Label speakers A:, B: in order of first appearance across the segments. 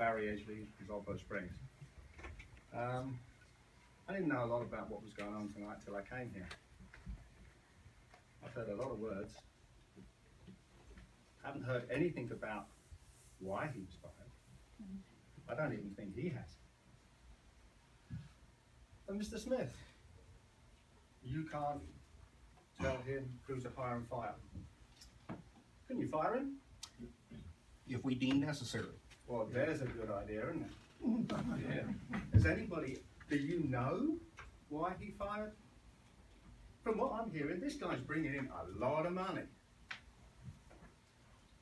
A: Barry Atchley, Zolpo Springs. I didn't know a lot about what was going on tonight till I came here. I've heard a lot of words. Haven't heard anything about why he was fired. I don't even think he has. And Mr. Smith, you can't tell him who's to hire and fire. Can you fire him?
B: If we deem necessary.
A: Well, there's a good idea, isn't it? Yeah. Does anybody, do you know why he fired? From what I'm hearing, this guy's bringing in a lot of money.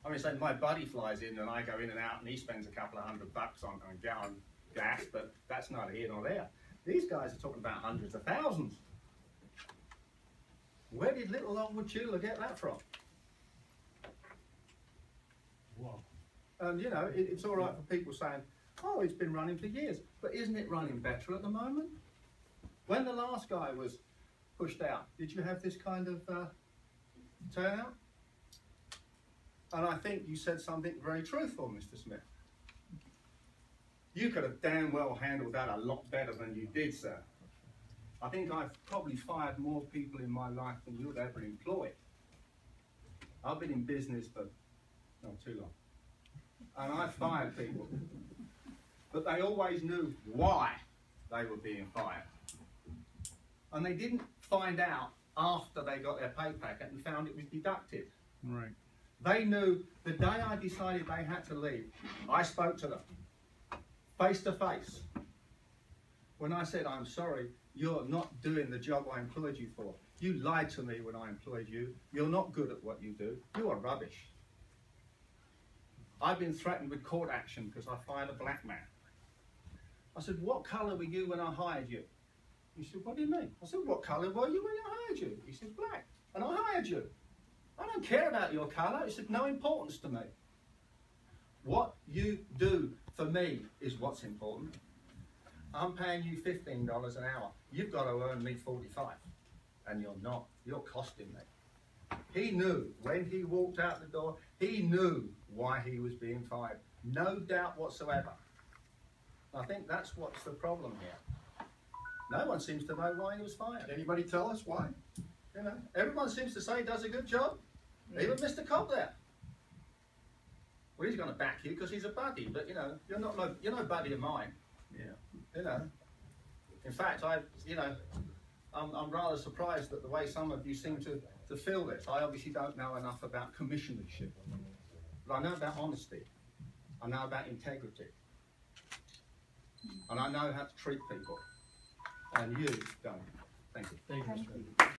A: I mean, say my buddy flies in and I go in and out and he spends a couple of $100 on a gallon gas, but that's neither here nor there. These guys are talking about hundreds of thousands. Where did little old Chula get that from?
C: Wow.
A: And you know, it's all right for people saying, oh, it's been running for years, but isn't it running better at the moment? When the last guy was pushed out, did you have this kind of turnout? And I think you said something very truthful, Mr. Smith. You could have damn well handled that a lot better than you did, sir. I think I've probably fired more people in my life than you've ever employed. I've been in business for not too long. And I fired people. But they always knew why they were being fired. And they didn't find out after they got their pay packet and found it was deducted.
C: Right.
A: They knew the day I decided they had to leave, I spoke to them face to face. When I said, I'm sorry, you're not doing the job I employed you for. You lied to me when I employed you. You're not good at what you do. You are rubbish. I've been threatened with court action because I fired a black man. I said, what colour were you when I hired you? He said, what do you mean? I said, what colour were you when I hired you? He said, black. And I hired you. I don't care about your colour. It's of no importance to me. What you do for me is what's important. I'm paying you $15 an hour. You've got to earn me 45. And you're not. You're costing me. He knew when he walked out the door, he knew why he was being fired. No doubt whatsoever. I think that's what's the problem here. No one seems to know why he was fired.
B: Anybody tell us why?
A: You know, everyone seems to say he does a good job. Even Mr. Cobb there. Well, he's going to back you because he's a buddy, but you know, you're no buddy of mine.
C: Yeah.
A: You know. In fact, I'm rather surprised at the way some of you seem to feel this. I obviously don't know enough about commissionership, but I know about honesty. I know about integrity, and I know how to treat people. And you don't. Thank you.
C: Thank you, Mr.